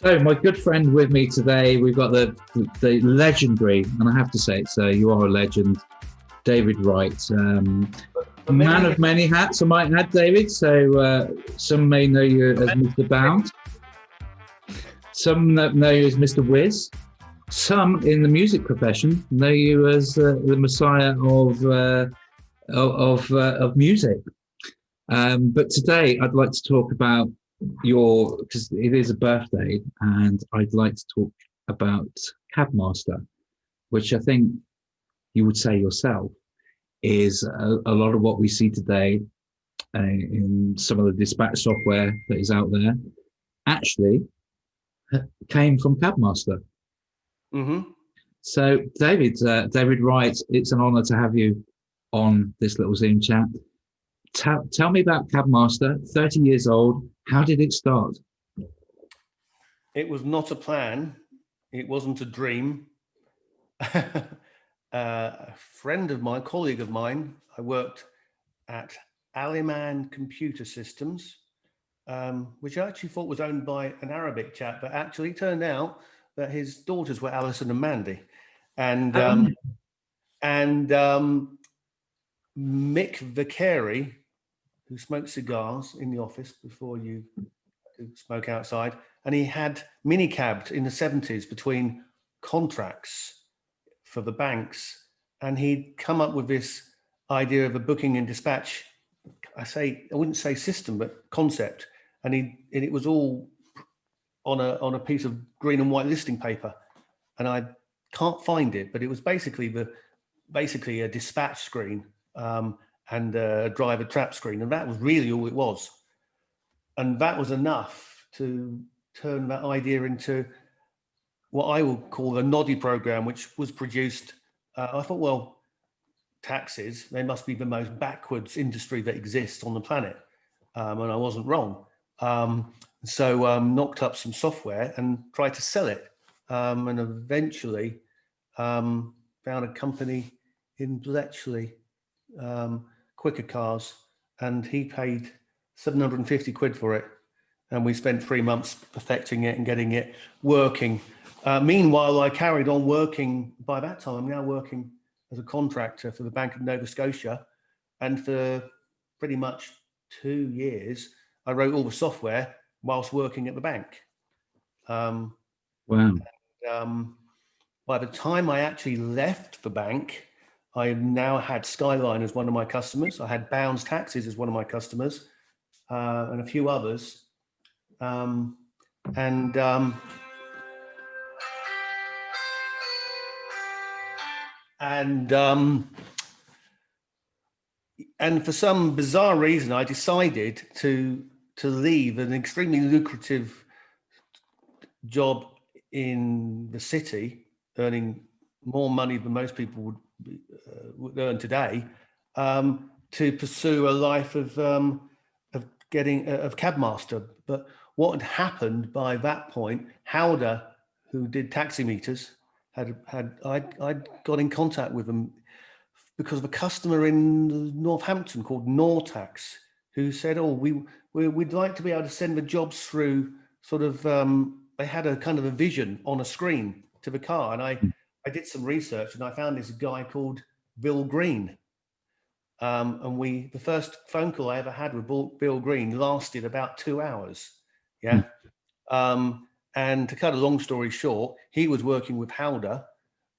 So my good friend with me today, we've got the legendary, and I have to say it, so you are a legend, David Wright. Man of many hats, I might add, David. So some may know you as Mr. Bound. Some know you as Mr. Whiz. Some in the music profession know you as the Messiah of music. But today I'd like to talk about because it is a birthday, and I'd like to talk about Cabmaster, which I think you would say yourself is a lot of what we see today in some of the dispatch software that is out there actually came from Cabmaster. Mm-hmm. So David Wright, it's an honor to have you on this little Zoom chat. Tell me about Cabmaster, 30 years old. How did it start? It was not a plan. It wasn't a dream. A friend of mine, colleague of mine, I worked at Aliman Computer Systems, which I actually thought was owned by an Arabic chap, but actually it turned out that his daughters were Alison and Mandy. And Mick Vicari, who smoked cigars in the office before you smoke outside, and he had minicabbed in the 70s between contracts for the banks, and he'd come up with this idea of a booking and dispatch, I wouldn't say system, but concept, and it was all on a piece of green and white listing paper, and I can't find it, but it was basically a dispatch screen and a driver trap screen, and that was really all it was. And that was enough to turn that idea into what I will call a noddy program, which was produced. I thought, well, taxis, they must be the most backwards industry that exists on the planet. And I wasn't wrong. So knocked up some software and tried to sell it. And eventually found a company in Bletchley, Quicker Cars, and he paid 750 quid for it, and we spent 3 months perfecting it and getting it working. Meanwhile, I carried on working. By that time, I'm now working as a contractor for the Bank of Nova Scotia, and for pretty much 2 years, I wrote all the software whilst working at the bank. Wow. By the time I actually left the bank, I now had Skyline as one of my customers. I had Bounds Taxis as one of my customers, and a few others. And for some bizarre reason, I decided to leave an extremely lucrative job in the city, earning more money than most people would earn today, to pursue a life of Cabmaster. But what had happened by that point, Howder, who did taximeters, I'd got in contact with them because of a customer in Northampton called Nortax, who said, "Oh, we'd like to be able to send the jobs through sort of." They had a kind of a vision on a screen to the car, and I did some research and I found this guy called Bill Green. And the first phone call I ever had with Bill Green lasted about 2 hours. Yeah. And to cut a long story short, he was working with Howder,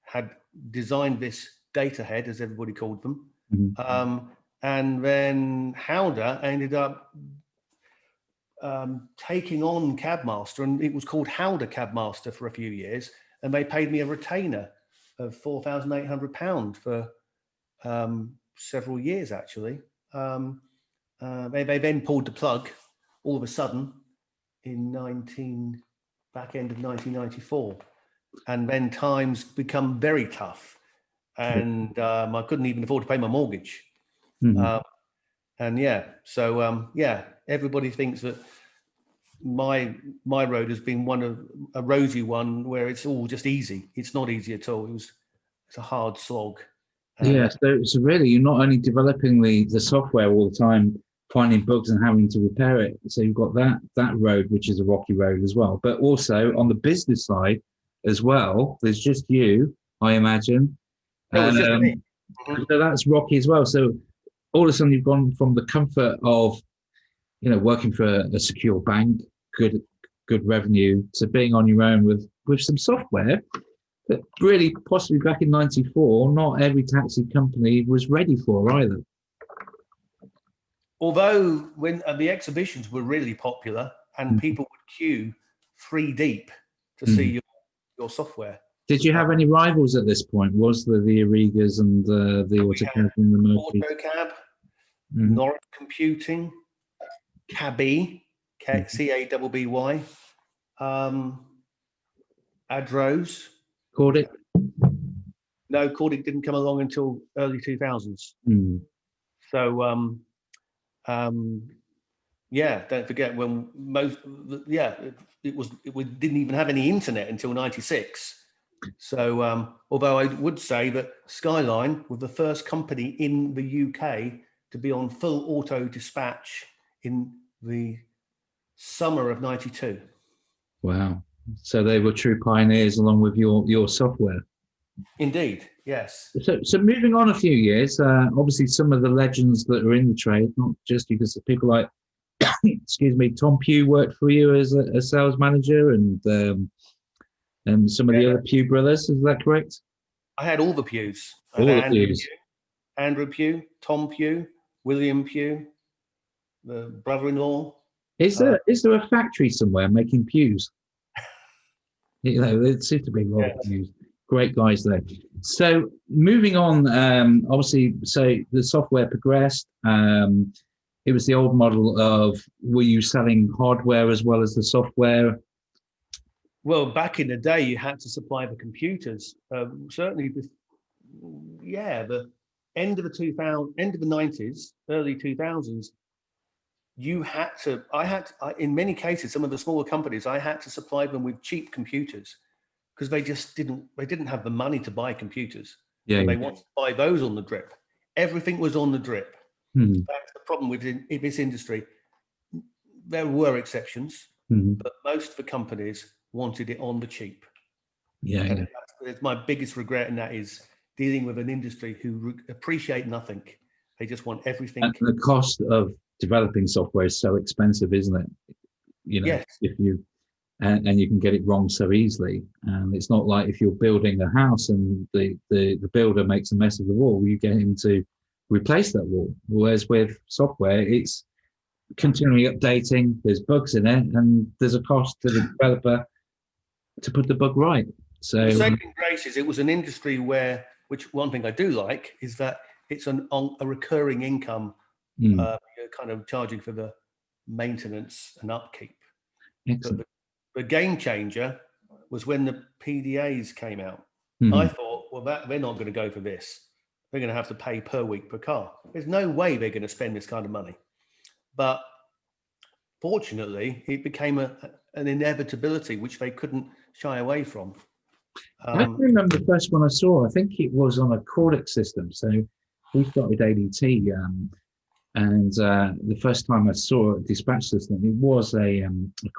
had designed this data head, as everybody called them. Mm-hmm. And then Howder ended up taking on Cabmaster, and it was called Howder Cabmaster for a few years. And they paid me a retainer of £4,800 for several years, actually. They then pulled the plug all of a sudden in back end of 1994. And then times become very tough. And I couldn't even afford to pay my mortgage. Mm-hmm. Everybody thinks that my road has been a rosy one where it's all just easy. It's not easy at all. It's a hard slog. So really, you're not only developing the software all the time finding bugs and having to repair it. So you've got that road, which is a rocky road as well. But also on the business side as well, there's just you, I imagine. It was just me. So that's rocky as well. So all of a sudden you've gone from the comfort of, working for a secure bank, good revenue, to being on your own with some software that really possibly back in '94, not every taxi company was ready for either. Although when the exhibitions were really popular and people would queue 3 deep to see your software. Did you have any rivals at this point? Was there the Arigas and the AutoCAD and the Murphy? AutoCAD, Norwich Computing, Cabby, Cabby, Adros. Cordic? No, Cordic didn't come along until early 2000s. So, don't forget when we didn't even have any internet until 96. So, although I would say that Skyline were the first company in the UK to be on full auto dispatch in the summer of 92. Wow. So they were true pioneers along with your software. Indeed, yes. So moving on a few years, obviously some of the legends that are in the trade, not just because of people like, excuse me, Tom Pugh worked for you as a sales manager, and some of the other Pugh brothers. Is that correct? I had all the Pughs. All the Pughs. Andrew Pugh, Tom Pugh, William Pugh, the brother-in-law. Is there a factory somewhere making pews? There seems to be a lot of pews. Great guys there. So moving on, obviously, so the software progressed. It was the old model of, were you selling hardware as well as the software? Well, back in the day, you had to supply the computers. Certainly, the end of the 90s, early 2000s. In many cases, some of the smaller companies, I had to supply them with cheap computers because they didn't have the money to buy computers. Yeah, they wanted to buy those on the drip. Everything was on the drip. That's the problem with this industry. There were exceptions, but most of the companies wanted it on the cheap. And it's my biggest regret, and that is dealing with an industry who appreciate nothing. They just want everything. And the cost of developing software is so expensive, isn't it? Yes. If you and you can get it wrong so easily. And it's not like if you're building a house and the builder makes a mess of the wall, you get him to replace that wall. Whereas with software, it's continually updating. There's bugs in it, and there's a cost to the developer to put the bug right. So, the saving grace is it was an industry which one thing I do like is that it's a recurring income. You're kind of charging for the maintenance and upkeep. But the game changer was when the PDAs came out. I thought, well, they're not going to go for this. They're going to have to pay per week per car. There's no way they're going to spend this kind of money. But fortunately, it became an inevitability which they couldn't shy away from. I can remember the first one I saw. I think it was on a Cordic system. So we started ADT, and the first time I saw a dispatch system, it was a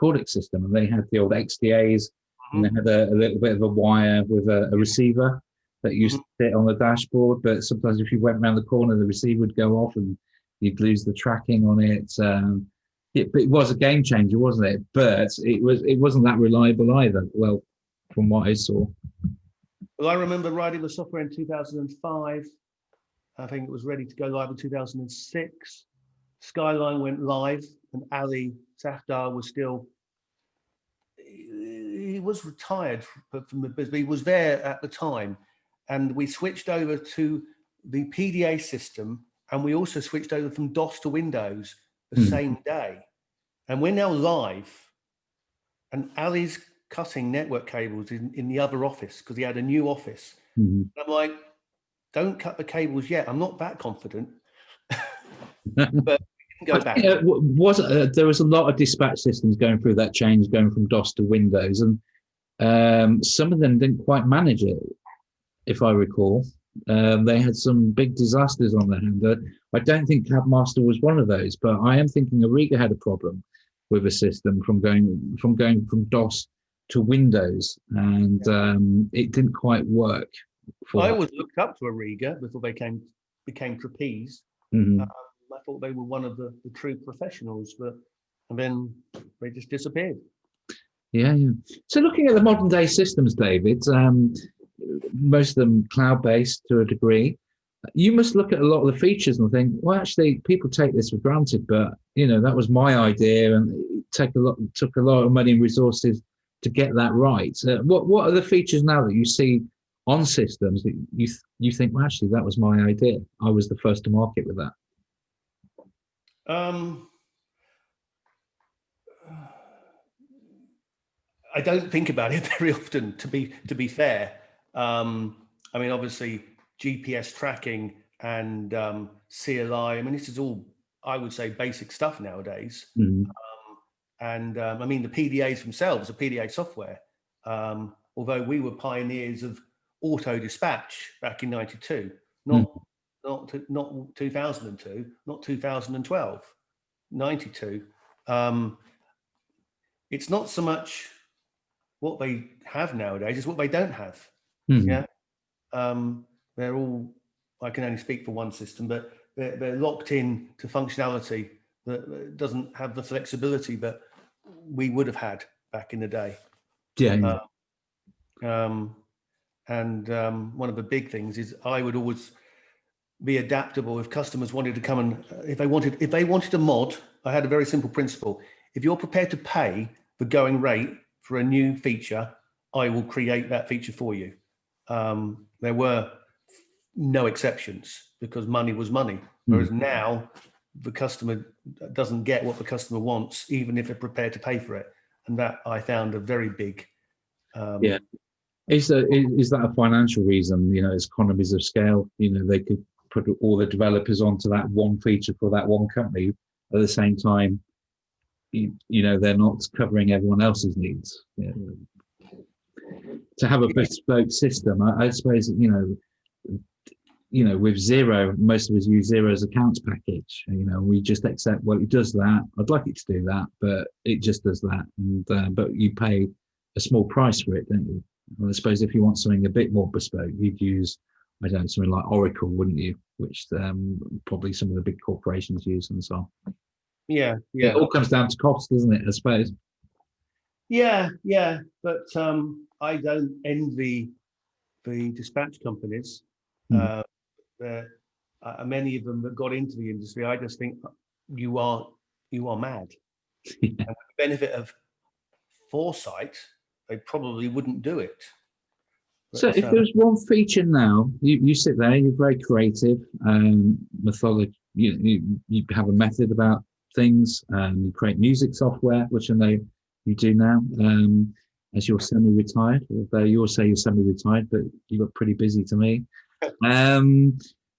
Cordic system, and they had the old XDAs, and they had a little bit of a wire with a receiver that used to sit on the dashboard. But sometimes if you went around the corner, the receiver would go off, and you'd lose the tracking on it. But it was a game changer, wasn't it? But it wasn't that reliable either. Well, from what I saw. Well, I remember writing the software in 2005. I think it was ready to go live in 2006. Skyline went live, and Ali Safdar was still. He was retired from the business. He was there at the time, and we switched over to the PDA system, and we also switched over from DOS to Windows the same day. And we're now live, and Ali's cutting network cables in the other office because he had a new office. And I'm like, don't cut the cables yet. I'm not that confident. But we can go back. There was a lot of dispatch systems going through that change, going from DOS to Windows, and some of them didn't quite manage it, if I recall. They had some big disasters on their hand. I don't think Cabmaster was one of those, but I am thinking Ariga had a problem with a system from going from DOS to Windows, and it didn't quite work for I that. was looked up to Ariga before they became Trapeze. Mhm. I thought they were one of the true professionals, and then they just disappeared. Yeah, yeah. So looking at the modern day systems, David, most of them cloud-based to a degree. You must look at a lot of the features and think, well, actually, people take this for granted, but that was my idea, and it took a lot of money and resources to get that right. What are the features now that you see on systems that you think, well, actually, that was my idea. I was the first to market with that. I don't think about it very often, to be fair. I mean, obviously, GPS tracking and CLI. I mean, this is all, I would say, basic stuff nowadays. Mm. I mean, the PDAs themselves, the PDA software, although we were pioneers of auto dispatch back in '92, not 2002, not 2012, '92. It's not so much what they have nowadays, it's what they don't have. Mm. Yeah. They're all, I can only speak for one system, but they're locked in to functionality that doesn't have the flexibility that we would have had back in the day. Yeah. One of the big things is I would always be adaptable. If customers wanted to come and if they wanted a mod, I had a very simple principle. If you're prepared to pay the going rate for a new feature, I will create that feature for you. There were no exceptions because money was money. Whereas now the customer doesn't get what the customer wants, even if they're prepared to pay for it. And that I found a very big. Yeah. Is that a financial reason? It's economies of scale. They could put all the developers onto that one feature for that one company. At the same time, they're not covering everyone else's needs. To have a bespoke system, I suppose, with Zero, most of us use Zero's accounts package. We just accept, well, it does that. I'd like it to do that, but it just does that. And but you pay a small price for it, don't you? Well, I suppose if you want something a bit more bespoke, you'd use, I don't know, something like Oracle, wouldn't you? Which probably some of the big corporations use and so on. Yeah. It all comes down to cost, doesn't it? I suppose. Yeah. But I don't envy the dispatch companies. Many of them that got into the industry, I just think you are mad. Yeah. And with the benefit of foresight, they probably wouldn't do it. But, so if there's one feature now, you sit there, you're very creative, methodic. You have a method about things, you create music software, which I know you do now, as you're semi-retired, although you all say you're semi-retired, but you look pretty busy to me.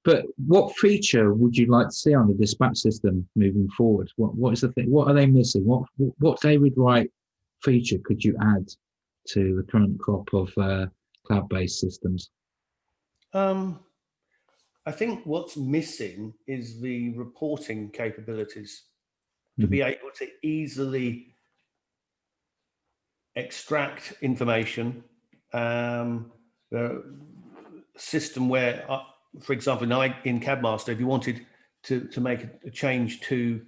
But what feature would you like to see on the dispatch system moving forward? What is the thing? What are they missing? What David Wright feature could you add to the current crop of cloud-based systems? I think what's missing is the reporting capabilities to be able to easily extract information. The system where, for example, in Cabmaster, if you wanted to make a change to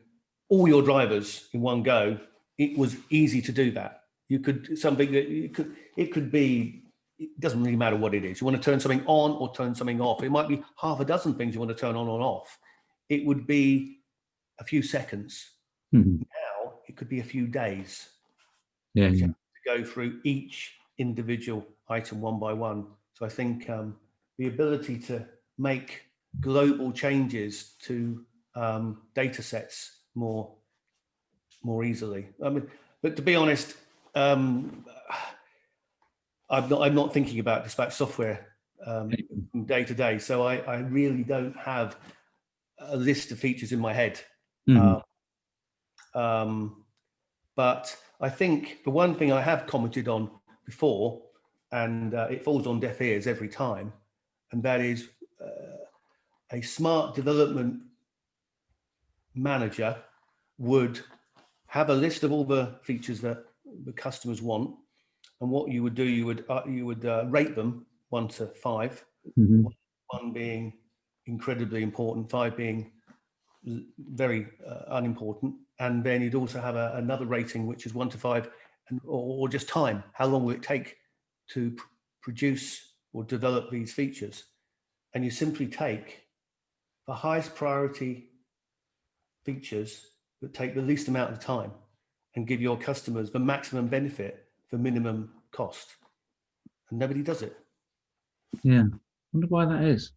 all your drivers in one go, it was easy to do that. You could it could be. It doesn't really matter what it is. You want to turn something on or turn something off. It might be half a dozen things you want to turn on or off. It would be a few seconds. Now it could be a few days. Yeah. You have to go through each individual item one by one. So I think the ability to make global changes to data sets more easily. I mean, but to be honest, I'm not thinking about dispatch software from day to day, so I really don't have a list of features in my head. But I think the one thing I have commented on before, and it falls on deaf ears every time, and that is a smart development manager would have a list of all the features that the customers want, and what you would do, you would rate them 1 to 5, Mhm. 1 being incredibly important, 5 being very unimportant, and then you'd also have another rating which is 1 to 5, or just time. How long will it take to produce or develop these features? And you simply take the highest priority features that take the least amount of time and give your customers the maximum benefit for minimum cost. And nobody does it. Yeah, I wonder why that is.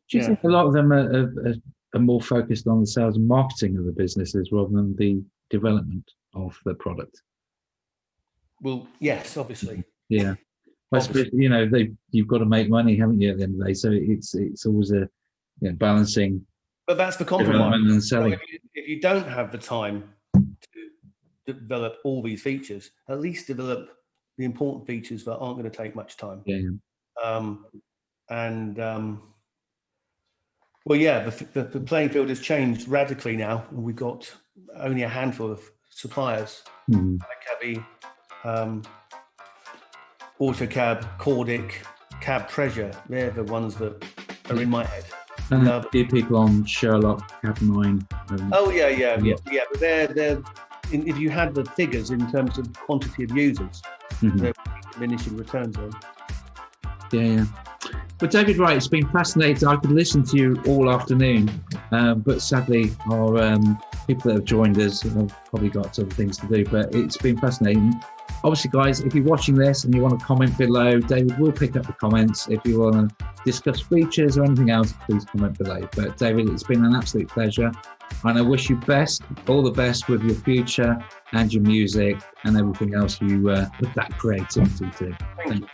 Do you Yeah. think a lot of them are more focused on the sales and marketing of the businesses rather than the development of the product? Well, yes, obviously. Yeah, I suppose, you know, you've got to make money, haven't you, at the end of the day? So it's always a, you know, balancing But that's the compromise. development and So selling. if you don't have the time to develop all these features, at least develop the important features that aren't going to take much time. Yeah, Well, yeah, the playing field has changed radically now. We've got only a handful of suppliers: Mhm. Cabby, AutoCab, Cordic, Cab Treasure. They're the ones that are in my head. And a few people on Sherlock, Cabmine. Oh yeah. But they're if you had the figures in terms of quantity of users, they're diminishing returns on. Yeah. Well, David, right, it's been fascinating. I could listen to you all afternoon, but sadly, our people that have joined us have probably got other things to do, but it's been fascinating. Obviously, guys, if you're watching this and you want to comment below, David will pick up the comments. If you want to discuss features or anything else, please comment below. But David, it's been an absolute pleasure, and I wish you all the best with your future and your music and everything else you put that creativity to. Thank you.